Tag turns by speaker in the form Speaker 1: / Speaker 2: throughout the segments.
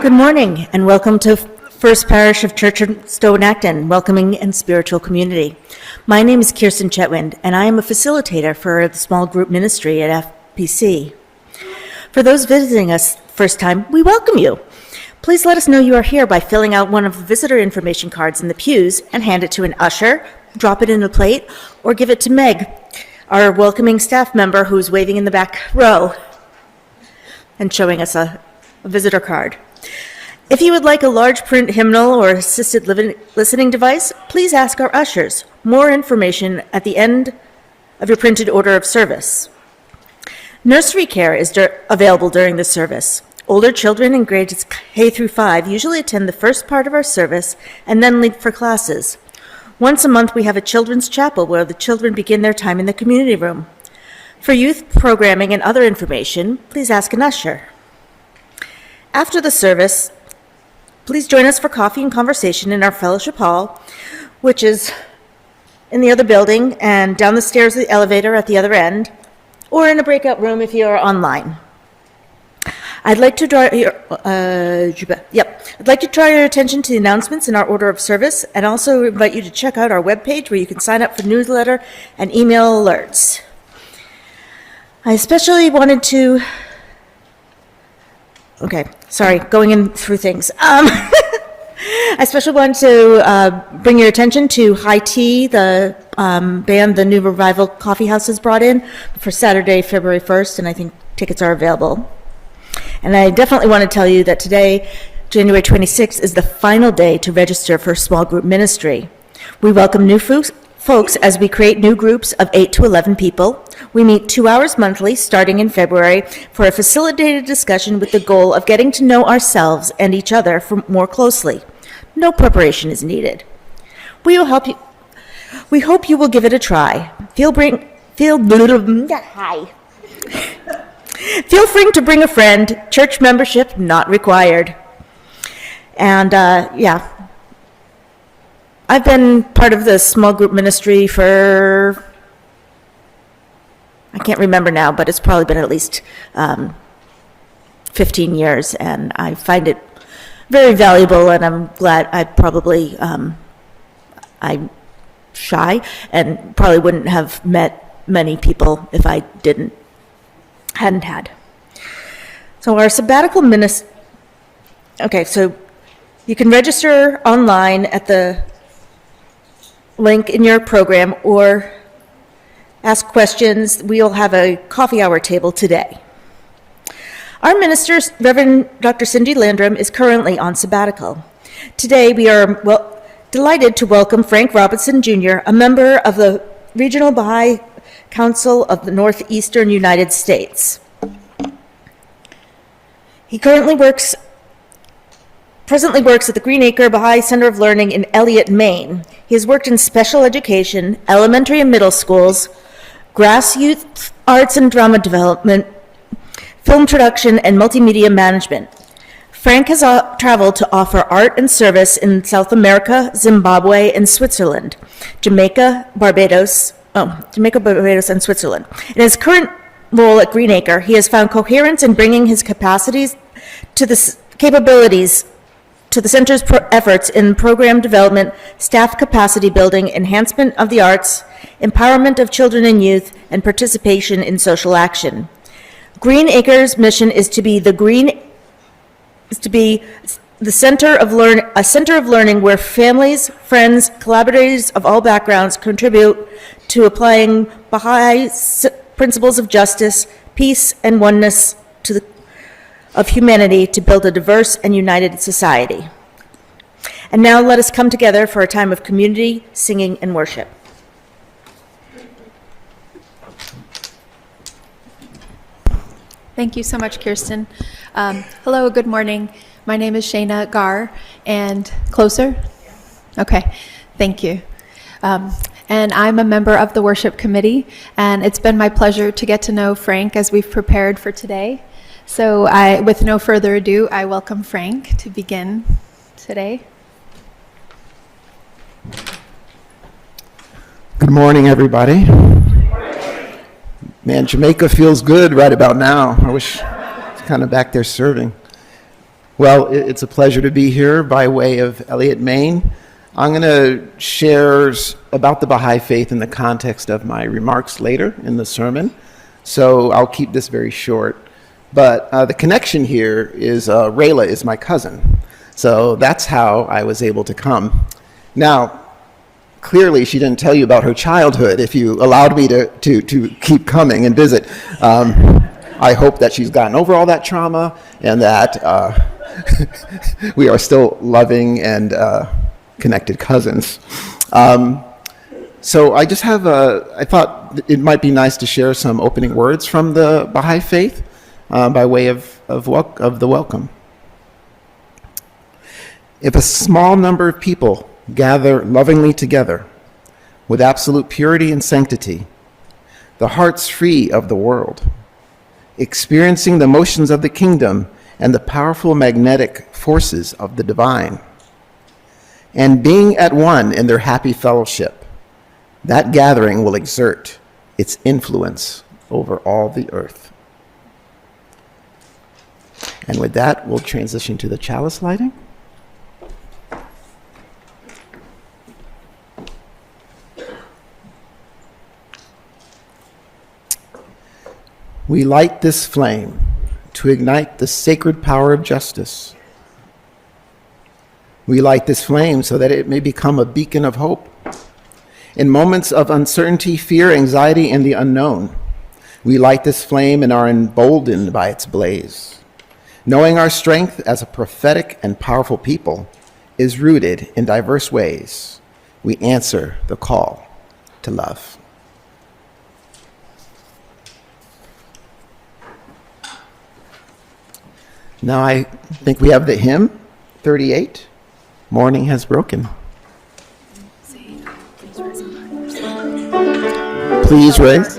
Speaker 1: Good morning, and welcome to First Parish of Church of Stone Acton, welcoming and spiritual community. My name is Kristen Chetwynd, and I am a facilitator for the small group ministry at FPC. For those visiting us first time, we welcome you. Please let us know you are here by filling out one of the visitor information cards in the pews and hand it to an usher, drop it in a plate, or give it to Meg, our welcoming staff member who's waving in the back row and showing us a visitor card. If you would like a large print hymnal or assisted listening device, please ask our ushers. More information at the end of your printed order of service. Nursery care is available during the service. Older children in grades K through 5 usually attend the first part of our service and then leave for classes. Once a month, we have a children's chapel where the children begin their time in the community room. For youth programming and other information, please ask an usher. After the service, please join us for coffee and conversation in our fellowship hall, which is in the other building and down the stairs of the elevator at the other end, or in a breakout room if you are online. I'd like to draw your attention to the announcements in our order of service, and also invite you to check out our webpage where you can sign up for newsletter and email alerts. I especially wanted to going in through things. I especially want to bring your attention to High Tea, the band the New Revival Coffee House has brought in for Saturday, February 1st, and I think tickets are available. And I definitely want to tell you that today, January 26th, is the final day to register for small group ministry. We welcome new folks as we create new groups of 8 to 11 people. We meet 2 hours monthly starting in February for a facilitated discussion with the goal of getting to know ourselves and each other more closely. No preparation is needed. We hope you will give it a try. Feel free to bring a friend. Church membership not required. And I've been part of the small group ministry for, I can't remember now, but it's probably been at least 15 years, and I find it very valuable, and I'm glad. I'm shy and probably wouldn't have met many people if I hadn't had. So our sabbatical You can register online at the link in your program or ask questions. We'll have a coffee hour table today. Our minister, Reverend Dr. Cindy Landrum, is currently on sabbatical. Today, we are delighted to welcome Frank Robinson, Jr., a member of the Regional Bahai Council of the Northeastern United States. He presently works at the Green Acre Bahai Center of Learning in Elliott, Maine. He has worked in special education, elementary and middle schools, grass youth arts and drama development, film production, and multimedia management. Frank has traveled to offer art and service in South America, Zimbabwe, and Switzerland, Jamaica, Barbados, and Switzerland. In his current role at Green Acre, he has found coherence in bringing his capabilities to the center's efforts in program development, staff capacity building, enhancement of the arts, empowerment of children and youth, and participation in social action. Green Acre's mission is to be a center of learning where families, friends, collaborators of all backgrounds contribute to applying Baha'i principles of justice, peace, and oneness of humanity to build a diverse and united society. And now let us come together for a time of community, singing, and worship.
Speaker 2: Thank you so much, Kirsten. Hello, good morning. My name is Shana Garr, and closer? Okay, thank you. And I'm a member of the worship committee, and it's been my pleasure to get to know Frank as we've prepared for today. So with no further ado, I welcome Frank to begin today.
Speaker 3: Good morning, everybody. Man, Jamaica feels good right about now. I wish I was kind of back there serving. Well, it's a pleasure to be here by way of Elliott, Maine. I'm going to share about the Baha'i faith in the context of my remarks later in the sermon, so I'll keep this very short. But the connection here is Rayla is my cousin, so that's how I was able to come. Now, clearly, she didn't tell you about her childhood if you allowed me to keep coming and visit. I hope that she's gotten over all that trauma and that we are still loving and connected cousins. So I just have I thought it might be nice to share some opening words from the Baha'i faith by way of the welcome. If a small number of people gather lovingly together with absolute purity and sanctity, the hearts free of the world, experiencing the motions of the kingdom and the powerful magnetic forces of the divine, and being at one in their happy fellowship, that gathering will exert its influence over all the earth. And with that, we'll transition to the chalice lighting. We light this flame to ignite the sacred power of justice. We light this flame so that it may become a beacon of hope. In moments of uncertainty, fear, anxiety, and the unknown, we light this flame and are emboldened by its blaze. Knowing our strength as a prophetic and powerful people is rooted in diverse ways, we answer the call to love. Now I think we have the hymn, 38, Morning Has Broken. Please raise.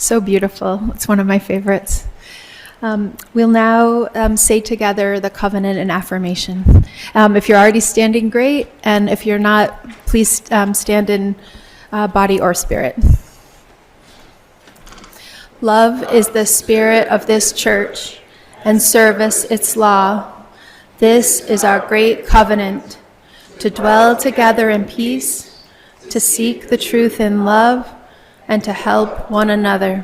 Speaker 2: So beautiful. It's one of my favorites. We'll now say together the covenant and affirmation. If you're already standing, great. And if you're not, please stand in body or spirit. Love is the spirit of this church, and service its law. This is our great covenant, to dwell together in peace, to seek the truth in love, and to help one another.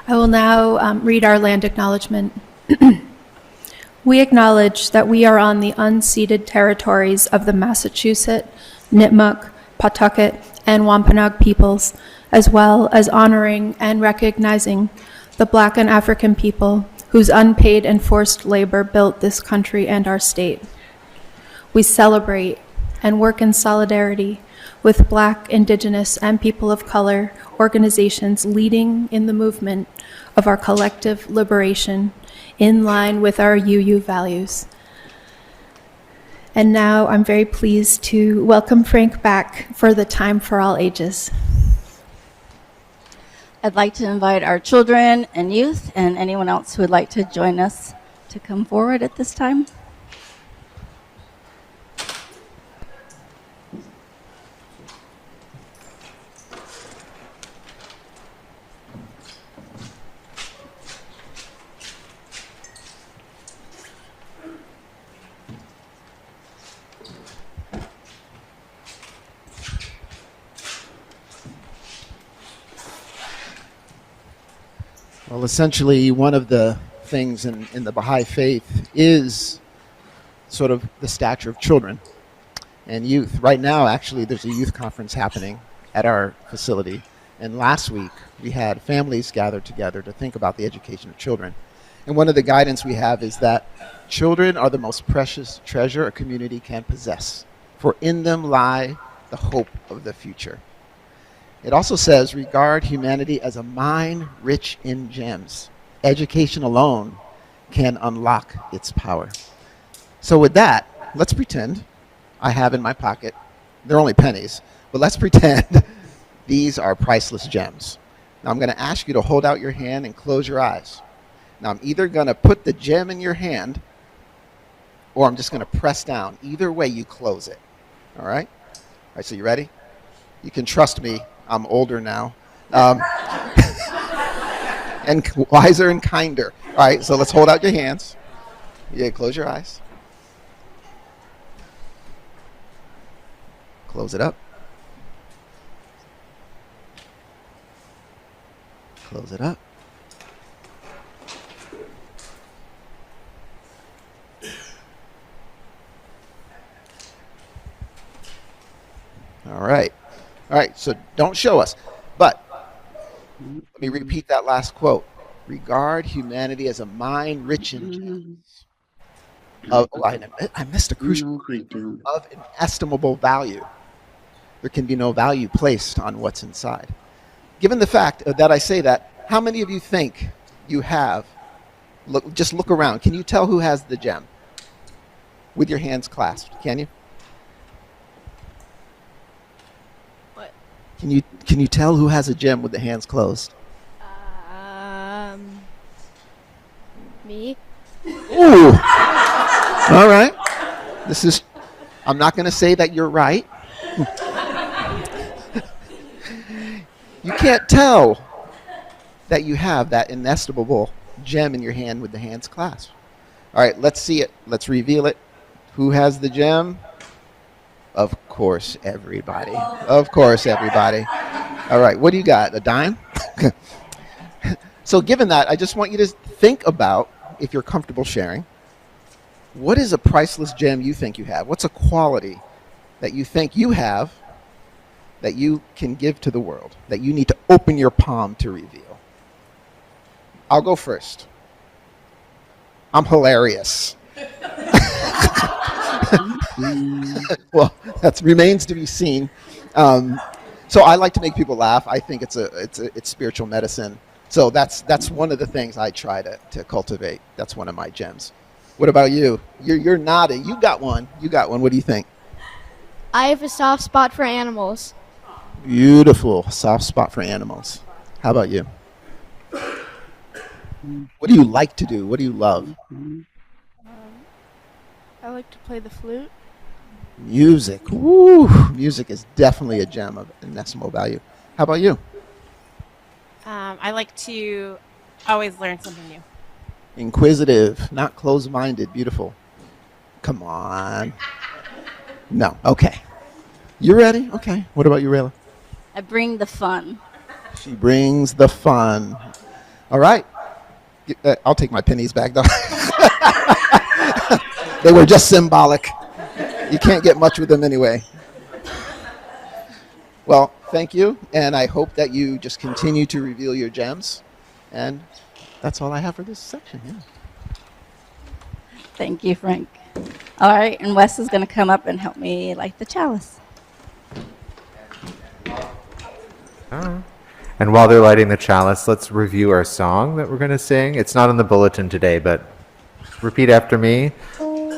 Speaker 2: I will now read our land acknowledgement. We acknowledge that we are on the unceded territories of the Massachusetts, Nipmuc, Pawtucket, and Wampanoag peoples, as well as honoring and recognizing the Black and African people whose unpaid and forced labor built this country and our state. We celebrate and work in solidarity with Black, Indigenous, and people of color organizations leading in the movement of our collective liberation in line with our UU values. And now I'm very pleased to welcome Frank back for the Time for All Ages.
Speaker 4: I'd like to invite our children and youth and anyone else who would like to join us to come forward at this time.
Speaker 3: Well, essentially, one of the things in the Bahai faith is sort of the stature of children and youth. Right now, actually, there's a youth conference happening at our facility. And last week, we had families gathered together to think about the education of children. And one of the guidance we have is that children are the most precious treasure a community can possess, for in them lie the hope of the future. It also says, regard humanity as a mine rich in gems. Education alone can unlock its power. So with that, let's pretend I have in my pocket, they're only pennies, but let's pretend these are priceless gems. Now I'm going to ask you to hold out your hand and close your eyes. Now I'm either going to put the gem in your hand or I'm just going to press down. Either way, you close it. All right? All right, so you ready? You can trust me. I'm older now. And wiser and kinder. All right, so let's hold out your hands. Yeah, close your eyes. Close it up. Close it up. All right. All right, so don't show us. But let me repeat that last quote. Regard humanity as a mine rich in gems. I missed a crucial of inestimable value. There can be no value placed on what's inside. Given the fact that I say that, how many of you think you have? Just look around. Can you tell who has the gem? With your hands clasped, can you? Can you tell who has a gem with the hands closed?
Speaker 5: Me.
Speaker 3: Ooh. All right. I'm not going to say that you're right. You can't tell that you have that inestimable gem in your hand with the hands clasped. All right, let's see it. Let's reveal it. Who has the gem? Of course, everybody. Of course, everybody. All right, what do you got? A dime? So given that, I just want you to think about, if you're comfortable sharing, what is a priceless gem you think you have? What's a quality that you think you have that you can give to the world, that you need to open your palm to reveal? I'll go first. I'm hilarious. Well, that remains to be seen. So I like to make people laugh. I think it's spiritual medicine. So that's one of the things I try to cultivate. That's one of my gems. What about you? You're nodding. You got one. What do you think?
Speaker 5: I have a soft spot for animals.
Speaker 3: Beautiful. Soft spot for animals. How about you? What do you like to do? What do you love?
Speaker 5: I like to play the flute.
Speaker 3: Music. Woo! Music is definitely a gem of inestimable value. How about you?
Speaker 6: I like to always learn something new.
Speaker 3: Inquisitive, not closed-minded. Beautiful. Come on. No. Okay. You ready? Okay. What about you, Rayla?
Speaker 4: I bring the fun.
Speaker 3: She brings the fun. All right. I'll take my pennies back, though. They were just symbolic. You can't get much with them anyway. Well, thank you, and I hope that you just continue to reveal your gems. And that's all I have for this section. Yeah.
Speaker 4: Thank you, Frank. All right, and Wes is going to come up and help me light the chalice.
Speaker 7: And while they're lighting the chalice, let's review our song that we're going to sing. It's not in the bulletin today, but repeat after me.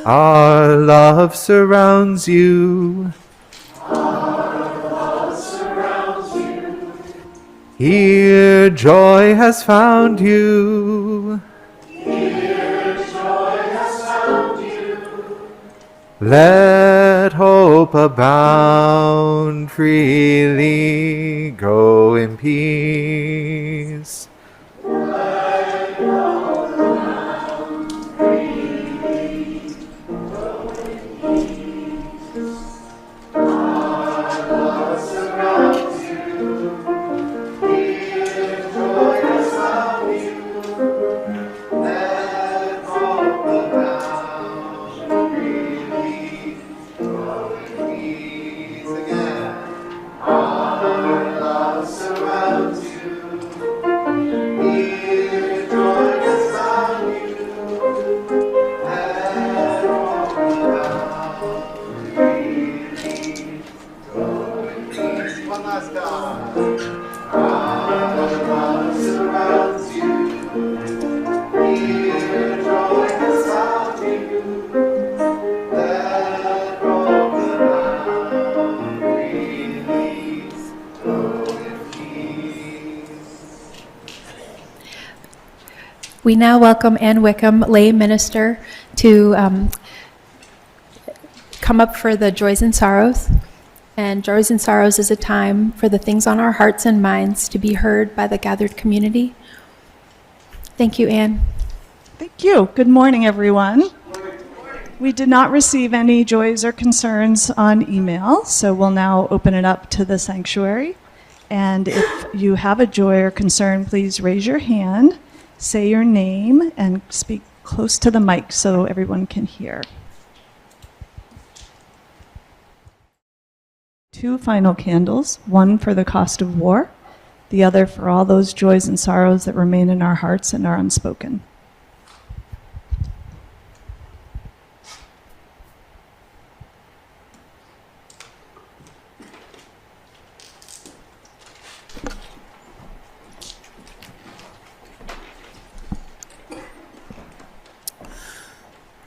Speaker 7: Our love surrounds you. Here joy has found you. Let hope abound freely. Go in peace.
Speaker 2: We now welcome Ann Wickham, lay minister, to come up for the Joys and Sorrows. And Joys and Sorrows is a time for the things on our hearts and minds to be heard by the gathered community. Thank you, Ann.
Speaker 8: Thank you. Good morning, everyone. We did not receive any joys or concerns on email, so we'll now open it up to the sanctuary. And if you have a joy or concern, please raise your hand, say your name, and speak close to the mic so everyone can hear. 2 final candles, one for the cost of war, the other for all those joys and sorrows that remain in our hearts and are unspoken.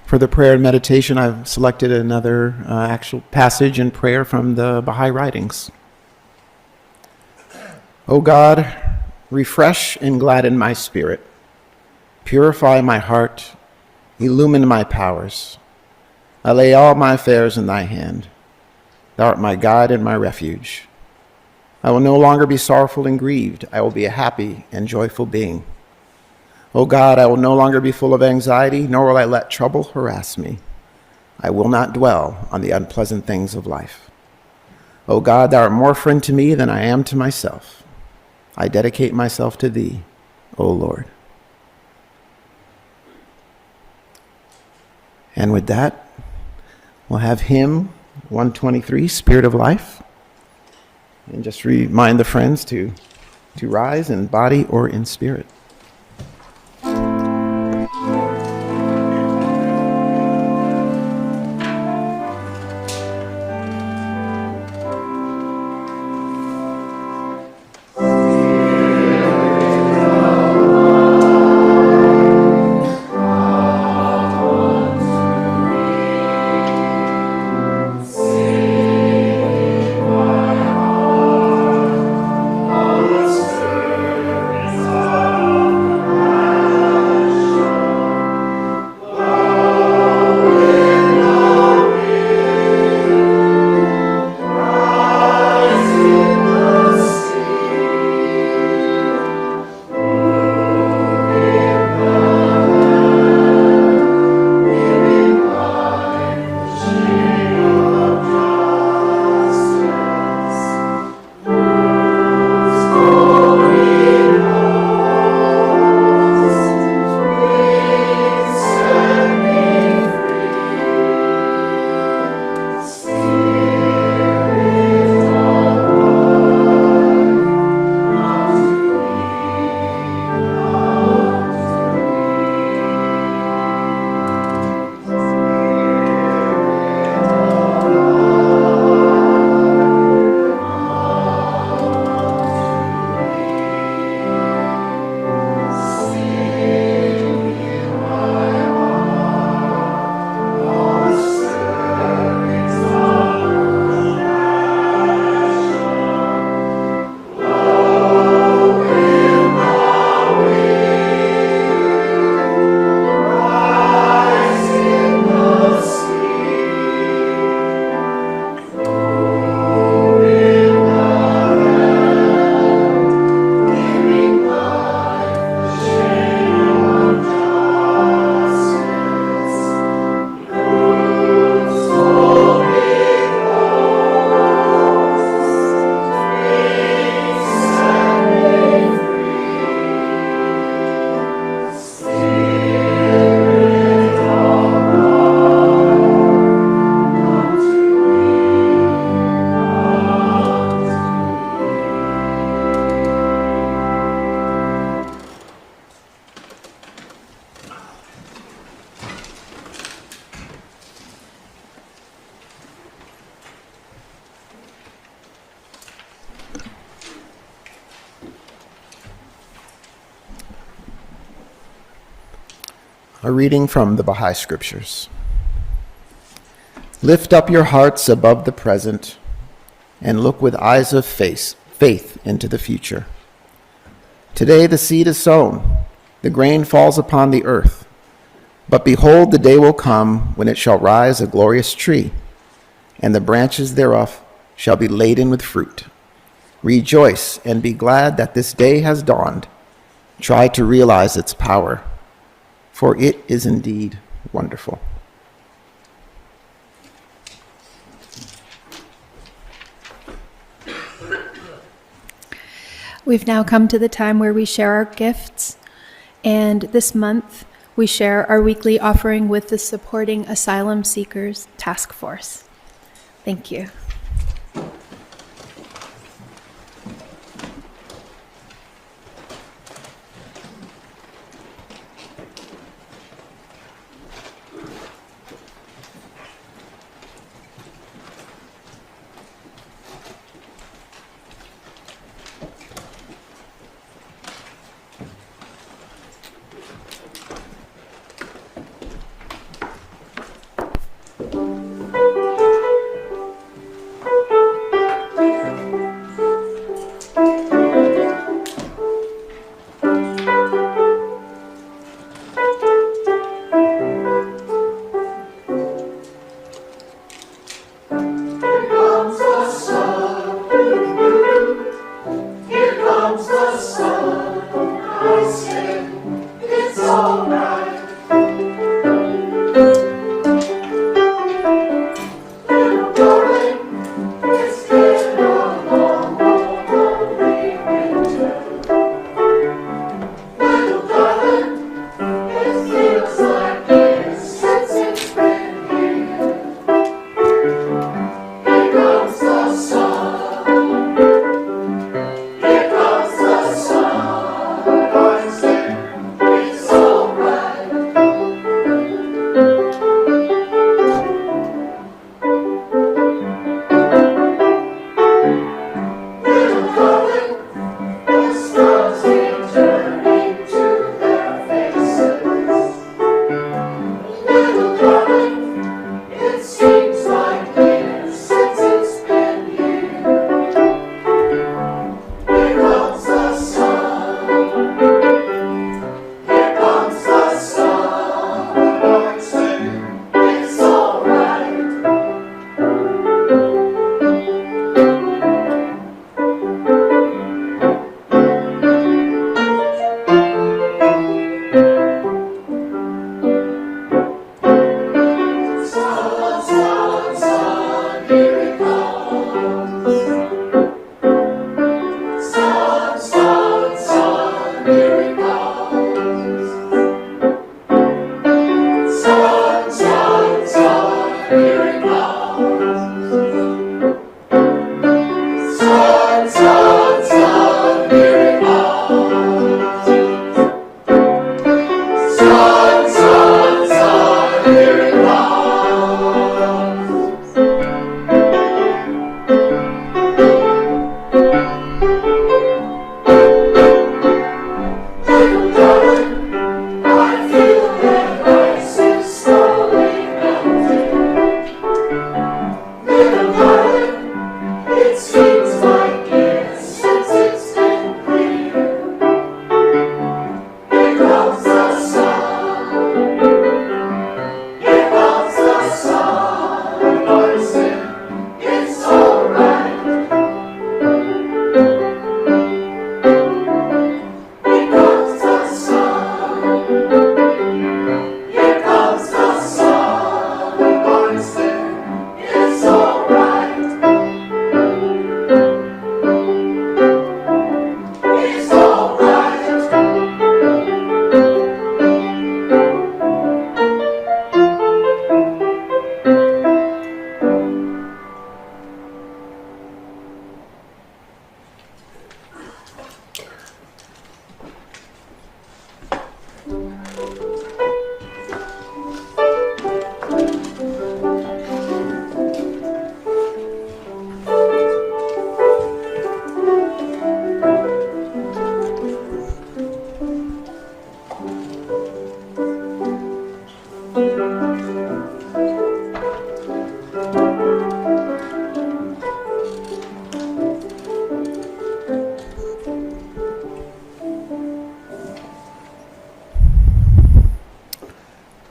Speaker 3: For the prayer and meditation, I've selected another actual passage and prayer from the Bahai writings. O God, refresh and gladden my spirit, purify my heart, illumine my powers. I lay all my affairs in thy hand. Thou art my guide and my refuge. I will no longer be sorrowful and grieved. I will be a happy and joyful being. O God, I will no longer be full of anxiety, nor will I let trouble harass me. I will not dwell on the unpleasant things of life. O God, thou art more friend to me than I am to myself. I dedicate myself to thee, O Lord. And with that, we'll have hymn 123, Spirit of Life. And just remind the friends to rise in body or in spirit. A reading from the Bahai Scriptures. Lift up your hearts above the present and look with eyes of faith into the future. Today the seed is sown, the grain falls upon the earth. But behold, the day will come when it shall rise a glorious tree, and the branches thereof shall be laden with fruit. Rejoice and be glad that this day has dawned. Try to realize its power, for it is indeed wonderful.
Speaker 2: We've now come to the time where we share our gifts, and this month we share our weekly offering with the Supporting Asylum Seekers Task Force. Thank you.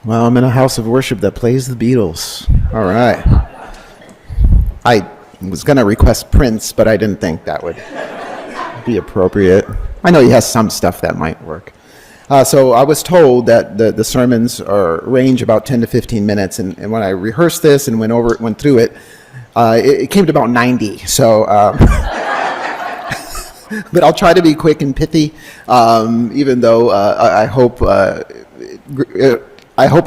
Speaker 3: Well, I'm in a house of worship that plays the Beatles. All right. I was going to request Prince, but I didn't think that would be appropriate. I know he has some stuff that might work. So I was told that the sermons range about 10 to 15 minutes, and when I rehearsed this and went through it, it came to about 90. So, but I'll try to be quick and pithy, even though I hope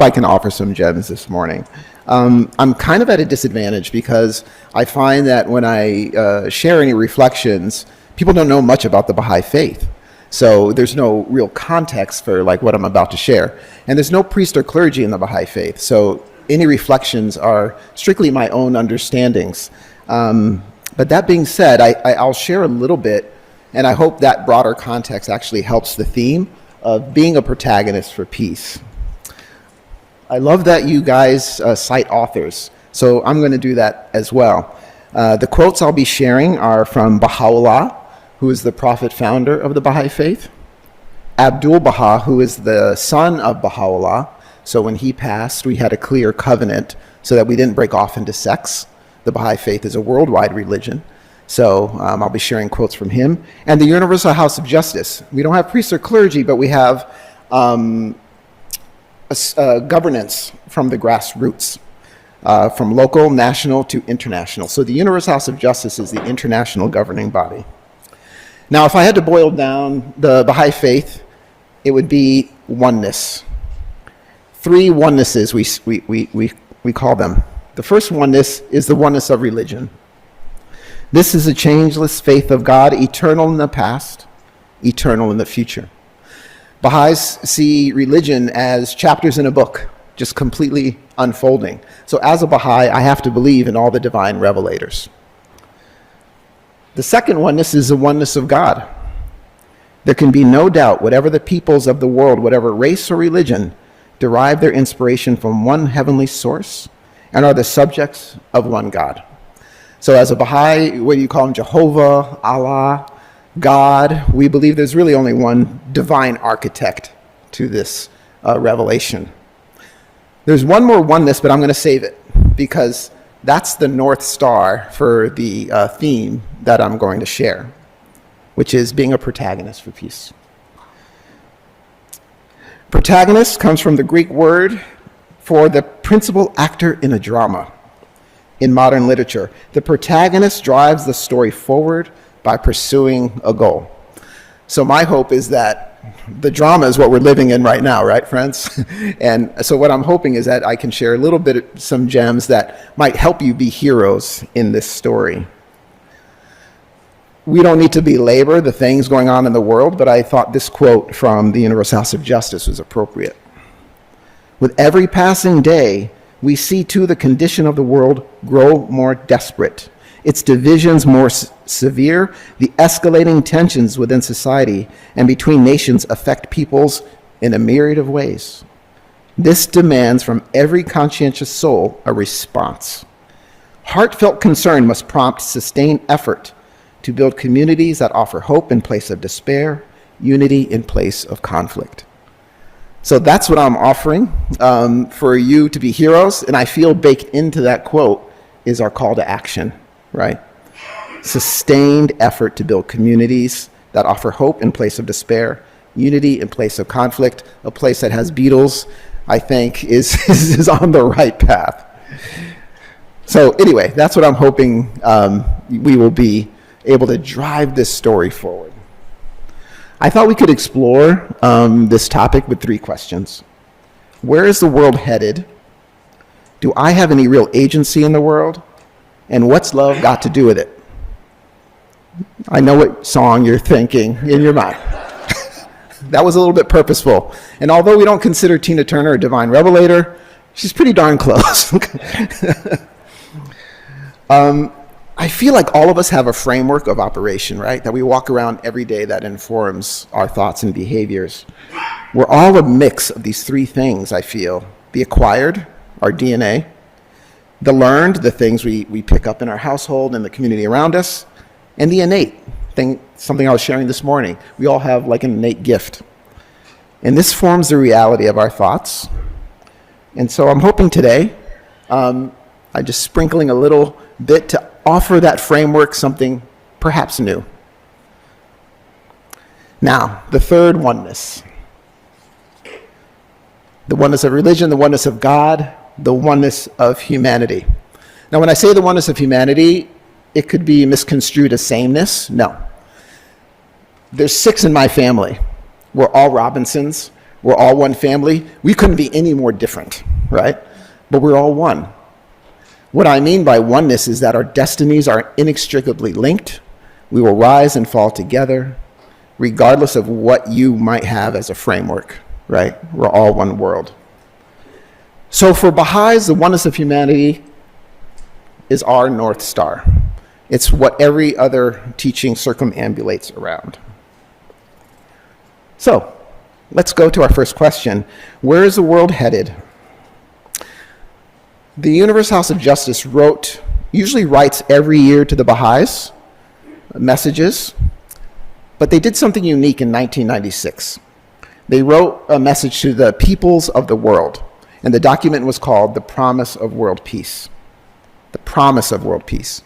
Speaker 3: I can offer some gems this morning. I'm kind of at a disadvantage because I find that when I share any reflections, people don't know much about the Bahai faith. So there's no real context for like what I'm about to share. And there's no priest or clergy in the Bahai faith. So any reflections are strictly my own understandings. But that being said, I'll share a little bit, and I hope that broader context actually helps the theme of being a protagonist for peace. I love that you guys cite authors, so I'm going to do that as well. The quotes I'll be sharing are from Baha'u'llah, who is the prophet founder of the Baha'i faith, Abdul Baha, who is the son of Baha'u'llah. So when he passed, we had a clear covenant so that we didn't break off into sects. The Baha'i faith is a worldwide religion. So I'll be sharing quotes from him. And the Universal House of Justice. We don't have priests or clergy, but we have governance from the grassroots, from local, national to international. So the Universal House of Justice is the international governing body. Now, if I had to boil down the Baha'i faith, it would be oneness. Three onennesses we call them. The first oneness is the oneness of religion. This is a changeless faith of God, eternal in the past, eternal in the future. Baha'is see religion as chapters in a book, just completely unfolding. So as a Baha'i, I have to believe in all the divine revelators. The second oneness is the oneness of God. There can be no doubt whatever the peoples of the world, whatever race or religion, derive their inspiration from one heavenly source and are the subjects of one God. So as a Baha'i, what do you call him? Jehovah, Allah, God. We believe there's really only one divine architect to this revelation. There's one more oneness, but I'm going to save it because that's the North Star for the theme that I'm going to share, which is being a protagonist for peace. Protagonist comes from the Greek word for the principal actor in a drama. In modern literature, the protagonist drives the story forward by pursuing a goal. So my hope is that the drama is what we're living in right now, right, friends? And so what I'm hoping is that I can share a little bit of some gems that might help you be heroes in this story. We don't need to belabor the things going on in the world, but I thought this quote from the Universal House of Justice was appropriate. With every passing day, we see too the condition of the world grow more desperate, its divisions more severe, the escalating tensions within society and between nations affect peoples in a myriad of ways. This demands from every conscientious soul a response. Heartfelt concern must prompt sustained effort to build communities that offer hope in place of despair, unity in place of conflict. So that's what I'm offering for you to be heroes, and I feel baked into that quote is our call to action, right? Sustained effort to build communities that offer hope in place of despair, unity in place of conflict. A place that has Beatles, I think, is on the right path. So anyway, that's what I'm hoping we will be able to drive this story forward. I thought we could explore this topic with 3 questions. Where is the world headed? Do I have any real agency in the world? And what's love got to do with it? I know what song you're thinking in your mind. That was a little bit purposeful. And although we don't consider Tina Turner a divine revelator, she's pretty darn close. I feel like all of us have a framework of operation, right? That we walk around every day that informs our thoughts and behaviors. We're all a mix of these 3 things, I feel. the acquired, our DNA, the learned, the things we pick up in our household and the community around us, and the innate thing, something I was sharing this morning. We all have like an innate gift. And this forms the reality of our thoughts. And so I'm hoping today, I'm just sprinkling a little bit to offer that framework something perhaps new. Now, the third oneness. The oneness of religion, the oneness of God, the oneness of humanity. Now, when I say the oneness of humanity, it could be misconstrued as sameness. No. There's 6 in my family. We're all Robinsons. We're all one family. We couldn't be any more different, right? But we're all one. What I mean by oneness is that our destinies are inextricably linked. We will rise and fall together, regardless of what you might have as a framework, right? We're all one world. So for Baha'is, the oneness of humanity is our North Star. It's what every other teaching circumambulates around. So let's go to our first question. Where is the world headed? The Universal House of Justice usually writes every year to the Baha'is messages, but they did something unique in 1996. They wrote a message to the peoples of the world, and the document was called The Promise of World Peace. The Promise of World Peace.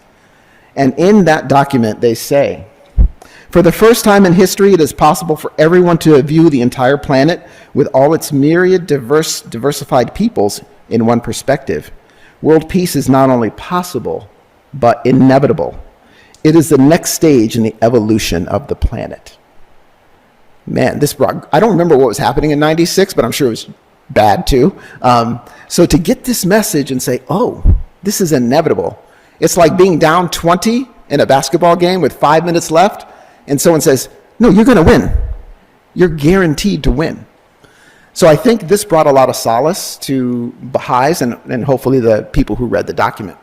Speaker 3: And in that document, they say, for the first time in history, it is possible for everyone to view the entire planet with all its myriad diversified peoples in one perspective. World peace is not only possible, but inevitable. It is the next stage in the evolution of the planet. Man, I don't remember what was happening in 96, but I'm sure it was bad too. So to get this message and say, oh, this is inevitable. It's like being down 20 in a basketball game with 5 minutes left, and someone says, no, you're going to win. You're guaranteed to win. So I think this brought a lot of solace to Baha'is and hopefully the people who read the document.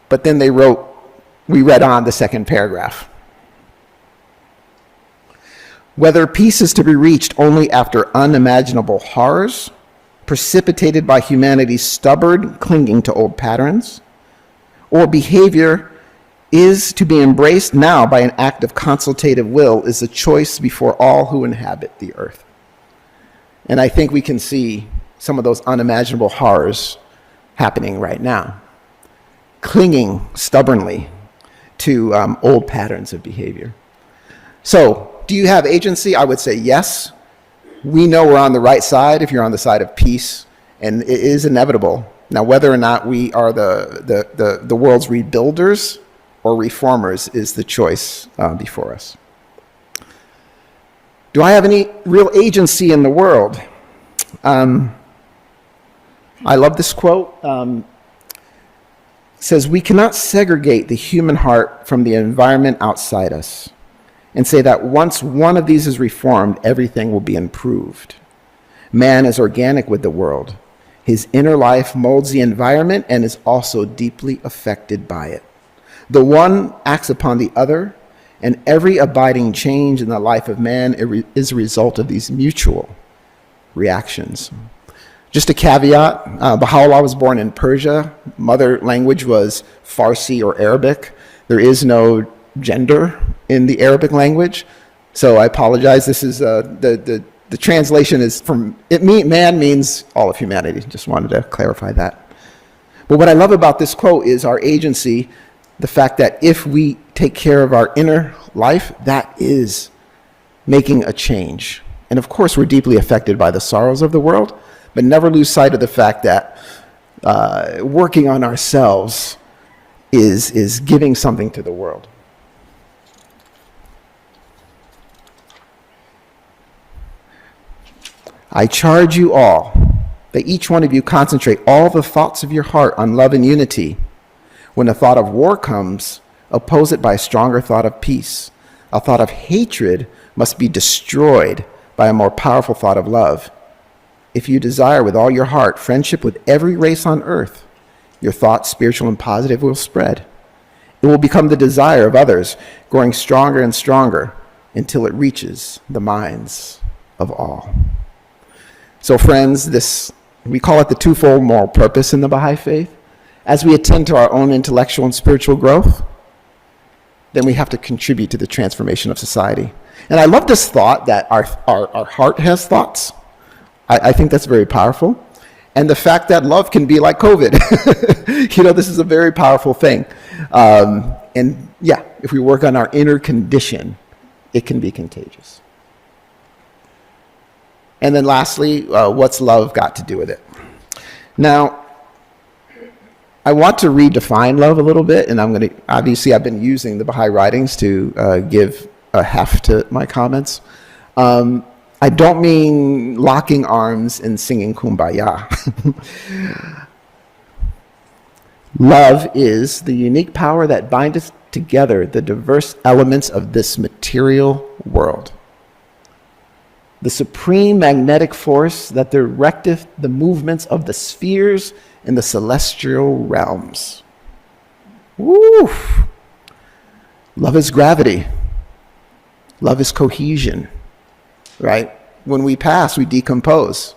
Speaker 3: But then we read on the second paragraph. Whether peace is to be reached only after unimaginable horrors, precipitated by humanity's stubborn clinging to old patterns, or behavior is to be embraced now by an act of consultative will is a choice before all who inhabit the earth. And I think we can see some of those unimaginable horrors happening right now, clinging stubbornly to old patterns of behavior. So, do you have agency? I would say yes. We know we're on the right side if you're on the side of peace, and it is inevitable. Now, whether or not we are the world's rebuilders or reformers is the choice before us. Do I have any real agency in the world? I love this quote. It says, we cannot segregate the human heart from the environment outside us and say that once one of these is reformed, everything will be improved. Man is organic with the world. His inner life molds the environment and is also deeply affected by it. The one acts upon the other, and every abiding change in the life of man is a result of these mutual reactions. Just a caveat, Baha'u'llah was born in Persia. Mother language was Farsi or Arabic. There is no gender in the Arabic language, so I apologize. This is the translation is man means all of humanity. Just wanted to clarify that. But what I love about this quote is our agency, the fact that if we take care of our inner life, that is making a change. And of course, we're deeply affected by the sorrows of the world, but never lose sight of the fact that working on ourselves is giving something to the world. I charge you all that each one of you concentrate all the thoughts of your heart on love and unity. When a thought of war comes, oppose it by a stronger thought of peace. A thought of hatred must be destroyed by a more powerful thought of love. If you desire with all your heart friendship with every race on earth, your thoughts, spiritual and positive, will spread. It will become the desire of others, growing stronger and stronger until it reaches the minds of all. So friends, this We call it the twofold moral purpose in the Baha'i faith. As we attend to our own intellectual and spiritual growth, then we have to contribute to the transformation of society. And I love this thought that our heart has thoughts. I think that's very powerful. And the fact that love can be like COVID. This is a very powerful thing. And yeah, if we work on our inner condition, it can be contagious. And then lastly, what's love got to do with it? Now, I want to redefine love a little bit, and obviously I've been using the Baha'i writings to give a heft to my comments. I don't mean locking arms and singing Kumbaya. Love is the unique power that binds together the diverse elements of this material world. The supreme magnetic force that directeth the movements of the spheres in the celestial realms. Woo! Love is gravity. Love is cohesion, right? When we pass, we decompose.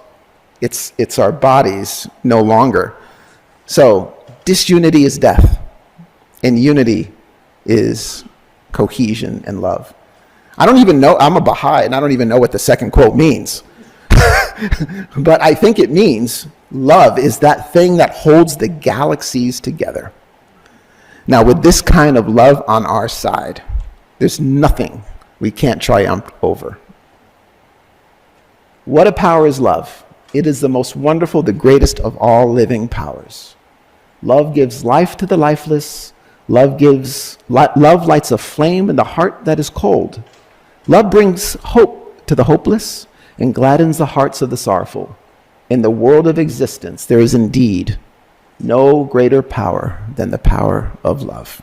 Speaker 3: It's our bodies no longer. So disunity is death, and unity is cohesion and love. I don't even know, I'm a Baha'i, and I don't even know what the second quote means. But I think it means love is that thing that holds the galaxies together. Now, with this kind of love on our side, there's nothing we can't triumph over. What a power is love. It is the most wonderful, the greatest of all living powers. Love gives life to the lifeless. Love lights a flame in the heart that is cold. Love brings hope to the hopeless and gladdens the hearts of the sorrowful. In the world of existence, there is indeed no greater power than the power of love.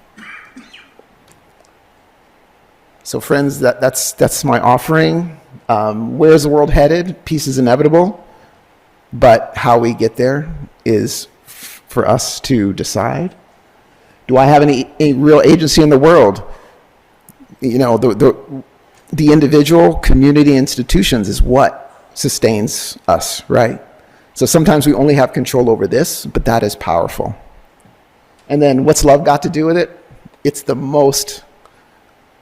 Speaker 3: So friends, that's my offering. Where's the world headed? Peace is inevitable, but how we get there is for us to decide. Do I have any real agency in the world? The individual, community, institutions is what sustains us, right? So sometimes we only have control over this, but that is powerful. And then what's love got to do with it? It's the most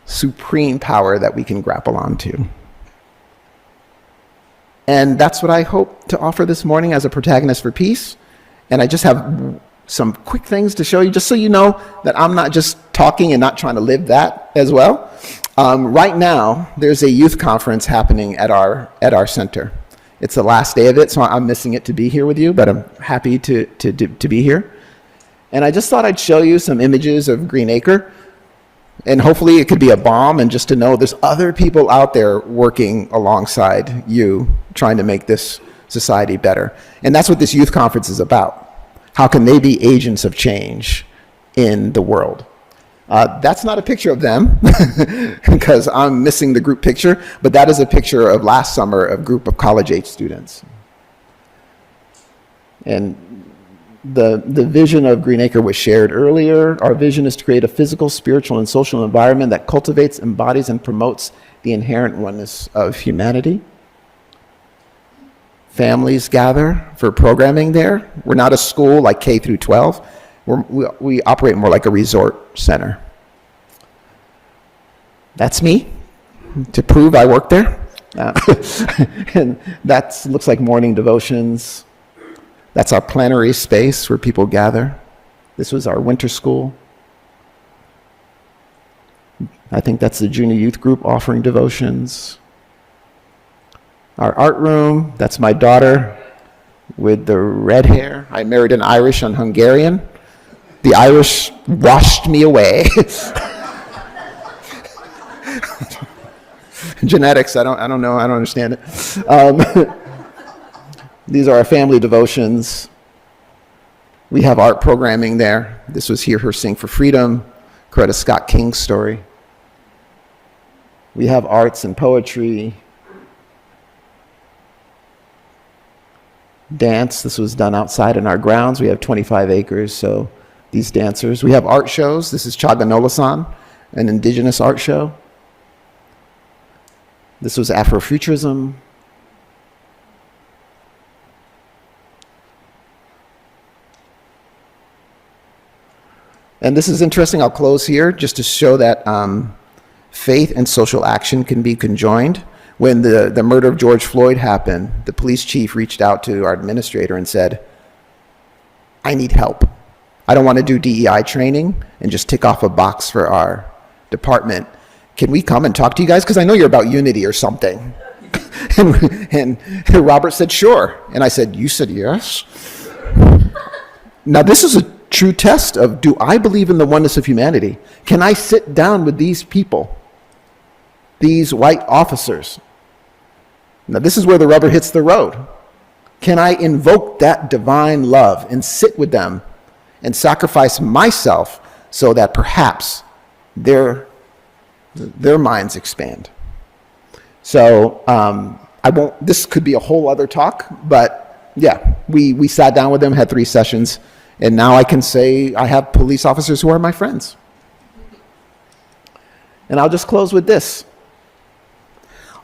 Speaker 3: supreme power that we can grapple onto. And that's what I hope to offer this morning as a protagonist for peace. And I just have some quick things to show you, just so you know that I'm not just talking and not trying to live that as well. Right now, there's a youth conference happening at our center. It's the last day of it, so I'm missing it to be here with you, but I'm happy to be here. And I just thought I'd show you some images of Green Acre. And hopefully it could be a balm, and just to know there's other people out there working alongside you, trying to make this society better. And that's what this youth conference is about. How can they be agents of change in the world? That's not a picture of them, because I'm missing the group picture, but that is a picture of last summer, a group of college-age students. And the vision of Green Acre was shared earlier. Our vision is to create a physical, spiritual, and social environment that cultivates, embodies, and promotes the inherent oneness of humanity. Families gather for programming there. We're not a school like K through 12. We operate more like a resort center. That's me, to prove I work there. And that looks like morning devotions. That's our plenary space where people gather. This was our winter school. I think that's the junior youth group offering devotions. Our art room, that's my daughter with the red hair. I married an Irish and Hungarian. The Irish washed me away. Genetics, I don't know, I don't understand it. These are our family devotions. We have art programming there. This was Hear Her Sing for Freedom, Coretta Scott King's story. We have arts and poetry. Dance, this was done outside in our grounds. We have 25 acres, so these dancers. We have art shows. This is Chaganolasan, an indigenous art show. This was Afrofuturism. And this is interesting. I'll close here just to show that faith and social action can be conjoined. When the murder of George Floyd happened, the police chief reached out to our administrator and said, I need help. I don't want to do DEI training and just tick off a box for our department. Can we come and talk to you guys? Because I know you're about unity or something. and Robert said, sure. And I said, you said yes? Now, this is a true test of, do I believe in the oneness of humanity? Can I sit down with these people, these white officers? Now, this is where the rubber hits the road. Can I invoke that divine love and sit with them and sacrifice myself so that perhaps their minds expand? So this could be a whole other talk, but yeah, we sat down with them, had 3 sessions, and now I can say I have police officers who are my friends. And I'll just close with this.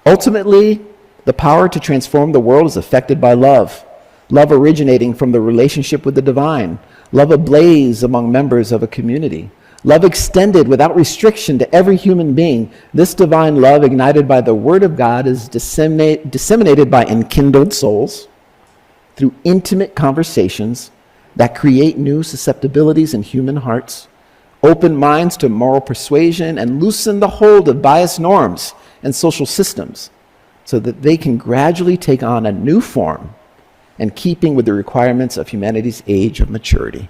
Speaker 3: Ultimately, the power to transform the world is affected by love. Love originating from the relationship with the divine. Love ablaze among members of a community. Love extended without restriction to every human being. This divine love, ignited by the Word of God, is disseminated by enkindled souls through intimate conversations that create new susceptibilities in human hearts, open minds to moral persuasion, and loosen the hold of biased norms and social systems so that they can gradually take on a new form in keeping with the requirements of humanity's age of maturity.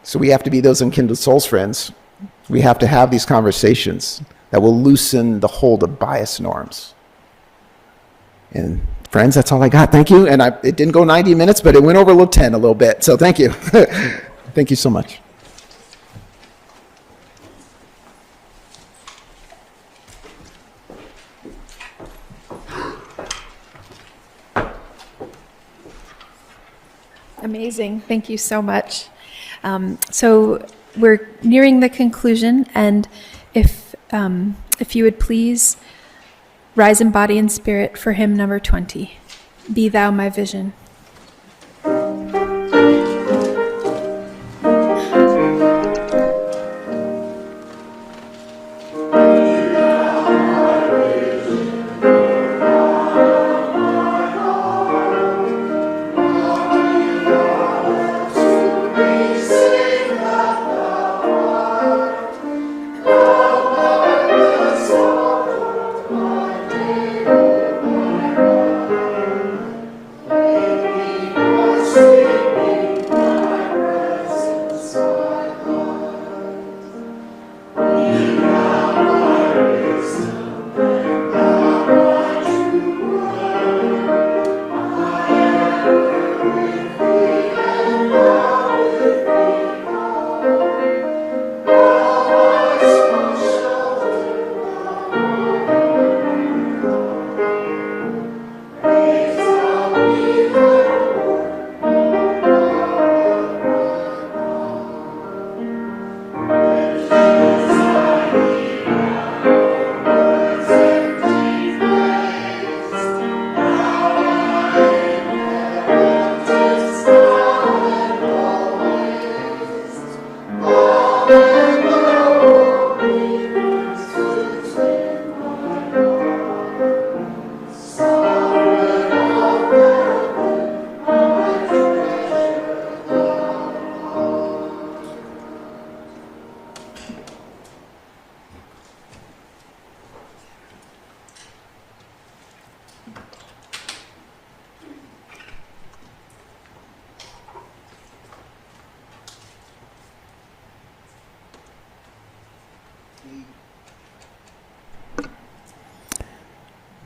Speaker 3: So we have to be those enkindled souls, friends. We have to have these conversations that will loosen the hold of biased norms. And friends, that's all I got. Thank you. And it didn't go 90 minutes, but it went over a little bit. So thank you. Thank you so much.
Speaker 2: Amazing. Thank you so much. So we're nearing the conclusion, and if you would please rise in body and spirit for hymn number 20, Be Thou My Vision.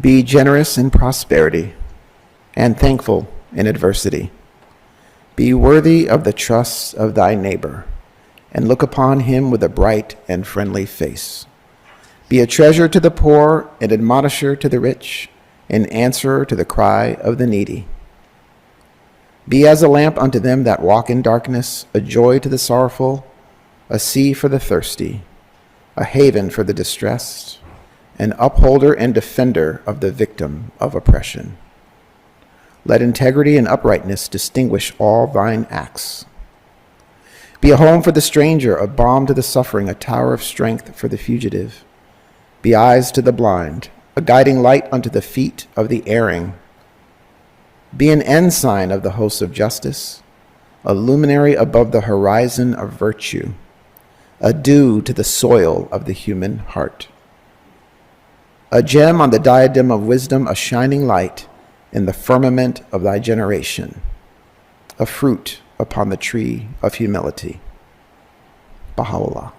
Speaker 3: Be generous in prosperity and thankful in adversity. Be worthy of the trust of thy neighbor, and look upon him with a bright and friendly face. Be a treasure to the poor, an admonisher to the rich, an answerer to the cry of the needy. Be as a lamp unto them that walk in darkness, a joy to the sorrowful, a sea for the thirsty, a haven for the distressed, an upholder and defender of the victim of oppression. Let integrity and uprightness distinguish all thine acts. Be a home for the stranger, a balm to the suffering, a tower of strength for the fugitive. Be eyes to the blind, a guiding light unto the feet of the erring. Be an ensign of the hosts of justice, a luminary above the horizon of virtue, a dew to the soil of the human heart. A gem on the diadem of wisdom, a shining light in the firmament of thy generation, a fruit upon the tree of humility. Baha'u'llah.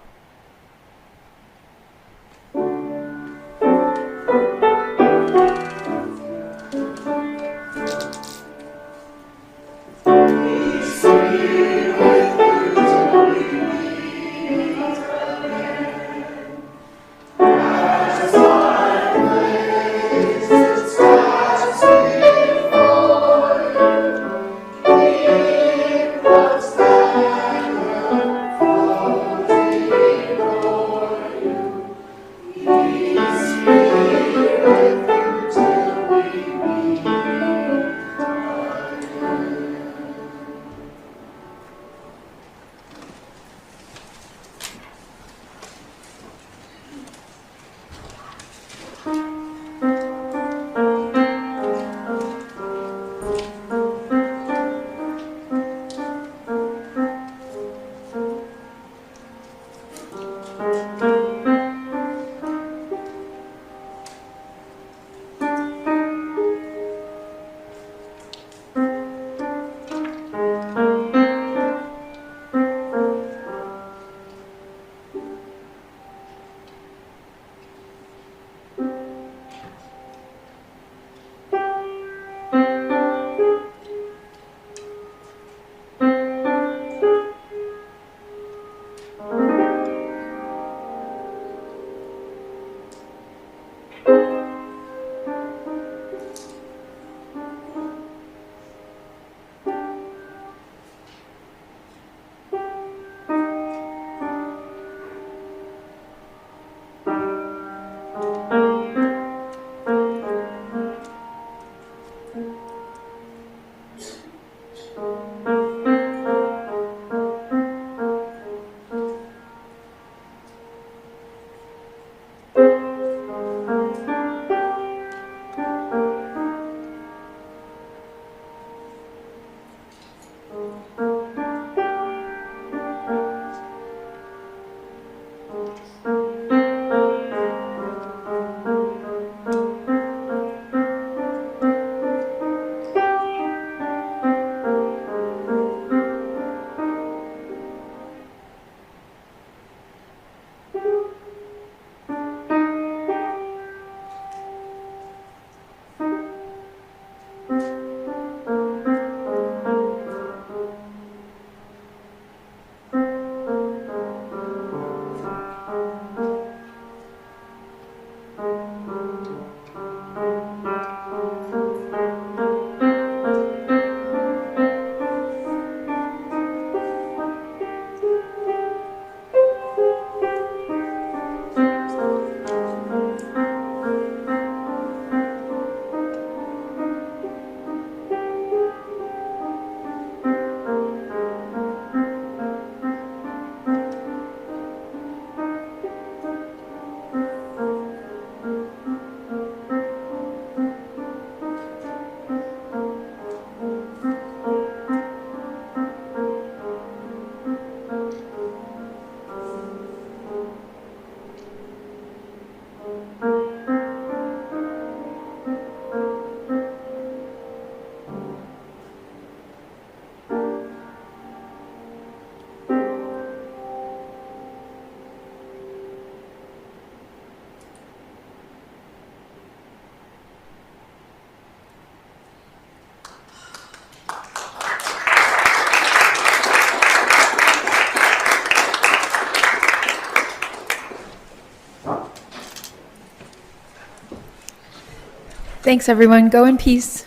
Speaker 2: Thanks, everyone. Go in peace.